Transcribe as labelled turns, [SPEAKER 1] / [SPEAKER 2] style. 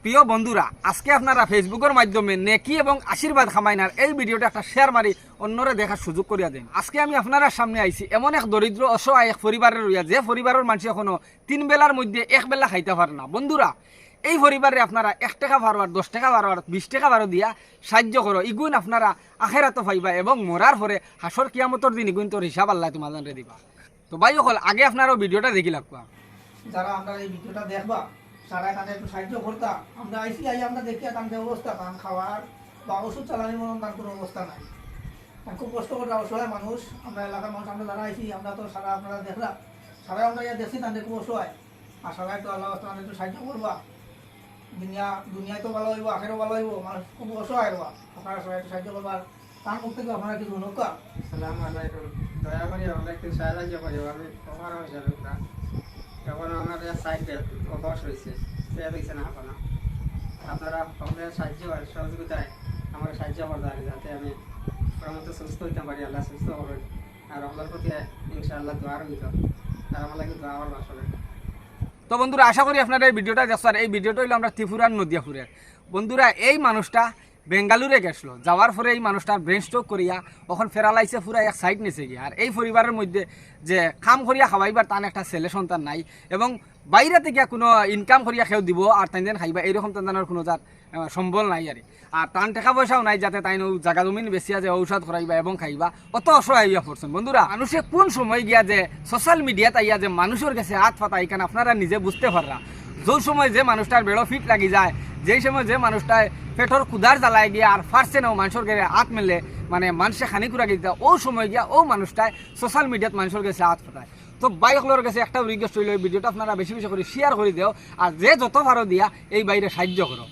[SPEAKER 1] প্রিয় বন্ধুরা, আজকে আপনারা ফেসবুকের মাধ্যমে নেকি এবং আশীর্বাদ খামাইনার এই ভিডিওটা একটা শেয়ার মারি অন্যরা দেখার সুযোগ করিয়া দেন। আজকে আমি আপনারা সামনে আইছি এমন এক দরিদ্র অসহায় এক পরিবারের রইয়া, যে পরিবারের মানুষ এখনো 3 বেলার মধ্যে 1 বেলা খাইতে পারে না। বন্ধুরা, এই পরিবারে আপনারা 1 টাকা ভাড়ার, 10 টাকা ভাড়ার, 20 টাকা ভাড়া দিয়া সাহায্য করো। ইগুন আপনারা আখেরাত পাইবা এবং মরার পরে হাসর কিয়ামতর দিন ইগুন তোর হিসাব আল্লাহ তোমাদের দিবা। তো ভাই সকল, আগে আপনারা ভিডিওটা দেখি লাগবা।
[SPEAKER 2] যারা আমরা এই ভিডিওটা দেখবা সারা এখানে একটু সাহায্য করতাম। আমরা আইসি আমরা দেখি তাদের অবস্থা, কারণ খাওয়ার বা ওষুধ চালানোর মতন তার কোনো অবস্থা নাই। খুব কষ্ট করে অসহায় মানুষ, আমরা এলাকার মানুষ, আমরা যারা আইসি আমরা তো সারা আপনারা দেখলাম, সারা আমরা ইয়া দেখছি তাদের খুব অসহায়। আর সবাই একটু আল্লাহ তাদের একটু সাহায্য করবা। দুনিয়ায় তো ভালো হইব, আখেরও ভালো হইব, মানুষ খুব অসহায় হবা। আপনারা সবাই একটু সাহায্য করবা। তার মুখ থেকে আপনারা কিছু নৌকা
[SPEAKER 3] দয়া করি আমরা একটু সাহায্য করি। আমি আমার হিসাবে এখন আমার সাইডে অবশ হয়েছে, সে হয়েছে না এখনো। আপনারা আপনার সাহায্য সহযোগিতায় আমাকে সাহায্য করতে, যাতে আমি মতো সুস্থ হইতে পারি, আল্লাহ সুস্থ করবেন। আর আপনার প্রতি ইনশাআল্লাহ দোয়া রইত, আর আমার লাগে দোয়া করবো আসলে।
[SPEAKER 1] তো বন্ধুরা, আশা করি আপনারা এই ভিডিওটা দেখছেন। এই ভিডিওটা হইলো আমরা ত্রিপুরার নদিয়াপুরের। বন্ধুরা, এই মানুষটা বেঙ্গালুরে গেছিলো, যাওয়ার পরে এই মানুষটার ব্রেন স্ট্রোক করিয়া এখন ফেরালাইছে, পুরা এক সাইড নিচে গিয়ে। আর এই পরিবারের মধ্যে যে কাম করিয়া খাওয়াইবার তার একটা ছেলে সন্তান নাই, এবং বাইরে থেকে কোনো ইনকাম করিয়া খেয়েও দিব আর তাই খাইবা এইরকম তাদের কোনো তার সম্বল নাই। আর তার টাকা পয়সাও নাই যাতে তাই জায়গা জমিন বেশিয়া যে ঔষধ করাইবা এবং খাইবা, অত অসহায় হইয়া পড়ছেন। বন্ধুরা, মানুষে কোন সময় গিয়া যে সোশ্যাল মিডিয়াতে আইয়া যে মানুষের কাছে হাত পাতা, এখানে আপনারা নিজে বুঝতে পাররা। যে সময় যে মানুষটার বেড়ো ফিট লাগি যায়, যেই সময় যে মানুষটায় পেটর কুদার জ্বালায় গিয়া আর ফার্সে নাও মানুষের কাছে হাত মেলে, মানে মানুষে খানি কুড়া গিয়ে ও সময় গিয়া ও মানুষটায় সোশ্যাল মিডিয়াত মানুষের কাছে হাত পাতায়। তো বাইকগুলোর কাছে একটা রিকোয়েস্ট হইল, এই ভিডিওটা আপনারা বেশি বেশি করে শেয়ার করে দেও, আর যে যত ভালো দিয়া এই বাইরে সাহায্য করো।